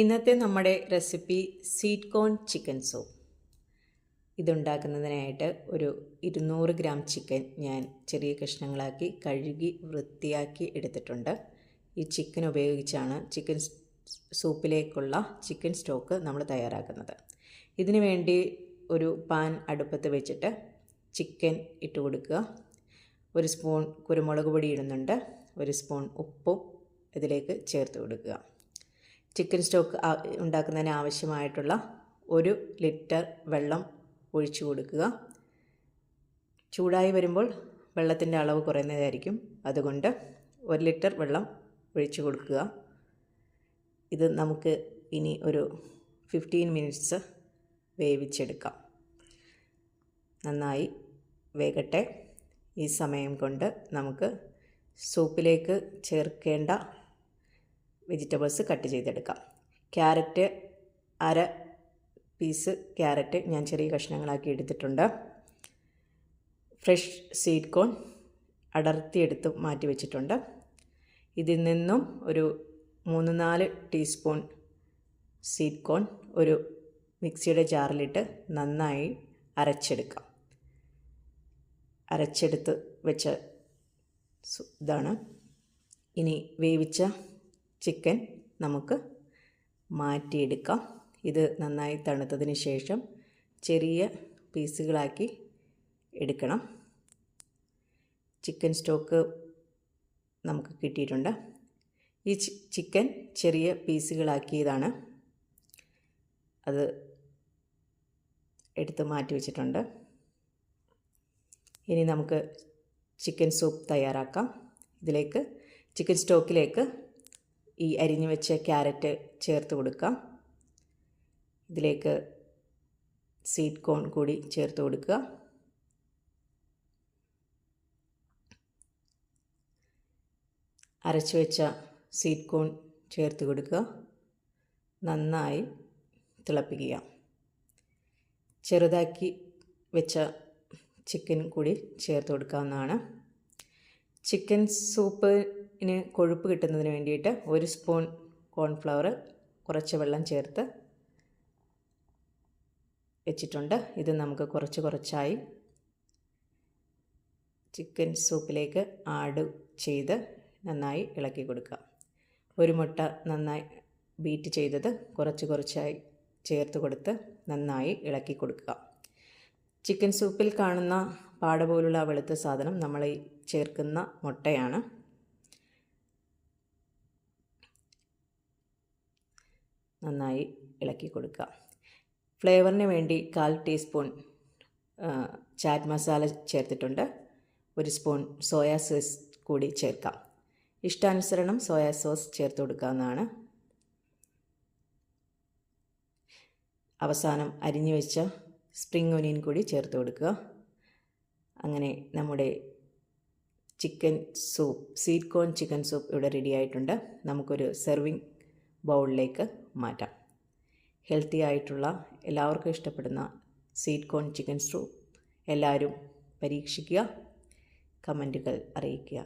ഇന്നത്തെ നമ്മുടെ recipe sweet corn chicken soup. ഇതുണ്ടാക്കുന്നതിനായിട്ട് ഒരു 200 ഗ്രാം ചിക്കൻ ഞാൻ ചെറിയ കഷ്ണങ്ങളാക്കി കഴുകി വൃത്തിയാക്കി എടുത്തിട്ടുണ്ട്. ഈ ചിക്കൻ ഉപയോഗിച്ചാണ് ചിക്കൻ സൂപ്പിലേക്കുള്ള ചിക്കൻ സ്റ്റോക്ക് നമ്മൾ തയ്യാറാക്കുന്നത്. ഇതിനു വേണ്ടി ഒരു പാൻ അടുപ്പത്ത് വെച്ചിട്ട് ചിക്കൻ ഇട്ട് കൊടുക്കുക. 1 സ്പൂൺ കുരുമുളക് പൊടി ഇടുന്നുണ്ട്. 1 സ്പൂൺ ഉപ്പും ഇതിലേക്ക് ചേർത്ത് കൊടുക്കുക. ചിക്കൻ സ്റ്റോക്ക് ഉണ്ടാക്കുന്നതിന് ആവശ്യമായിട്ടുള്ള 1 ലിറ്റർ വെള്ളം ഒഴിച്ചു കൊടുക്കുക. ചൂടായി വരുമ്പോൾ വെള്ളത്തിൻ്റെ അളവ് കുറയുന്നതായിരിക്കും. അതുകൊണ്ട് 1 ലിറ്റർ വെള്ളം ഒഴിച്ചു കൊടുക്കുക. ഇത് നമുക്ക് ഇനി ഒരു 15 മിനിറ്റ്സ് വേവിച്ചെടുക്കാം. നന്നായി വേകട്ടെ. ഈ സമയം കൊണ്ട് നമുക്ക് സൂപ്പിലേക്ക് ചേർക്കേണ്ട വെജിറ്റബിൾസ് കട്ട് ചെയ്തെടുക്കാം. ക്യാരറ്റ് 1/2 പീസ് ക്യാരറ്റ് ഞാൻ ചെറിയ കഷ്ണങ്ങളാക്കി എടുത്തിട്ടുണ്ട്. ഫ്രഷ് സ്വീറ്റ് കോൺ അടർത്തിയെടുത്ത് മാറ്റി വെച്ചിട്ടുണ്ട്. ഇതിൽ നിന്നും ഒരു 3-4 ടീസ്പൂൺ സ്വീറ്റ് കോൺ ഒരു മിക്സിയുടെ ജാറിലിട്ട് നന്നായി അരച്ചെടുക്കാം. അരച്ചെടുത്ത് വെച്ച ഇതാണ്. ഇനി വേവിച്ച ചിക്കൻ നമുക്ക് മാറ്റിയെടുക്കാം. ഇത് നന്നായി തണുത്തതിന് ശേഷം ചെറിയ പീസുകളാക്കി എടുക്കണം. ചിക്കൻ സ്റ്റോക്ക് നമുക്ക് കിട്ടിയിട്ടുണ്ട്. ഈ ചിക്കൻ ചെറിയ പീസുകളാക്കിയതാണ്. അത് എടുത്ത് മാറ്റി വെച്ചിട്ടുണ്ട്. ഇനി നമുക്ക് ചിക്കൻ സൂപ്പ് തയ്യാറാക്കാം. ഇതിലേക്ക് ചിക്കൻ സ്റ്റോക്കിലേക്ക് ഈ അരിഞ്ഞു വെച്ച ക്യാരറ്റ് ചേർത്ത് കൊടുക്കാം. ഇതിലേക്ക് സ്വീറ്റ് കോൺ കൂടി ചേർത്ത് കൊടുക്കുക. അരച്ചു വെച്ച സ്വീറ്റ് കോൺ ചേർത്ത് കൊടുക്കുക. നന്നായി തിളപ്പിക്കുക. ചെറുതാക്കി വെച്ച ചിക്കൻ കൂടി ചേർത്ത് കൊടുക്കാവുന്നതാണ്. ചിക്കൻ സൂപ്പിന് കൊഴുപ്പ് കിട്ടുന്നതിന് വേണ്ടിയിട്ട് 1 സ്പൂൺ കോൺഫ്ലവർ കുറച്ച് വെള്ളം ചേർത്ത് വെച്ചിട്ടുണ്ട്. ഇത് നമുക്ക് കുറച്ചായി ചിക്കൻ സൂപ്പിലേക്ക് ആഡ് ചെയ്ത് നന്നായി ഇളക്കി കൊടുക്കുക. 1 മുട്ട നന്നായി ബീറ്റ് ചെയ്തത് കുറച്ചായി ചേർത്ത് കൊടുത്ത് നന്നായി ഇളക്കി കൊടുക്കുക. ചിക്കൻ സൂപ്പിൽ കാണുന്ന പാട പോലുള്ള വെളുത്ത സാധനം നമ്മൾ ചേർക്കുന്ന മുട്ടയാണ്. നന്നായി ഇളക്കി കൊടുക്കുക. ഫ്ലേവറിന് വേണ്ടി 1/4 ടീസ്പൂൺ ചാറ്റ് മസാല ചേർത്തിട്ടുണ്ട്. 1 സ്പൂൺ സോയാ സോസ് കൂടി ചേർക്കാം. ഇഷ്ടാനുസരണം സോയാ സോസ് ചേർത്ത് കൊടുക്കാവുന്നതാണ്. അവസാനം അരിഞ്ഞു വെച്ച സ്പ്രിംഗ് ഒനിയൻ കൂടി ചേർത്ത് കൊടുക്കുക. അങ്ങനെ നമ്മുടെ chicken soup, sweet corn chicken soup ഇവിടെ റെഡി ആയിട്ടുണ്ട്. നമുക്കൊരു സെർവിങ് ബൗളിലേക്ക് മാറ്റാം. ഹെൽത്തി ആയിട്ടുള്ള എല്ലാവർക്കും ഇഷ്ടപ്പെടുന്ന സ്വീറ്റ് കോൺ ചിക്കൻ സൂപ്പ് എല്ലാവരും പരീക്ഷിക്കുക. കമൻറ്റുകൾ അറിയിക്കുക.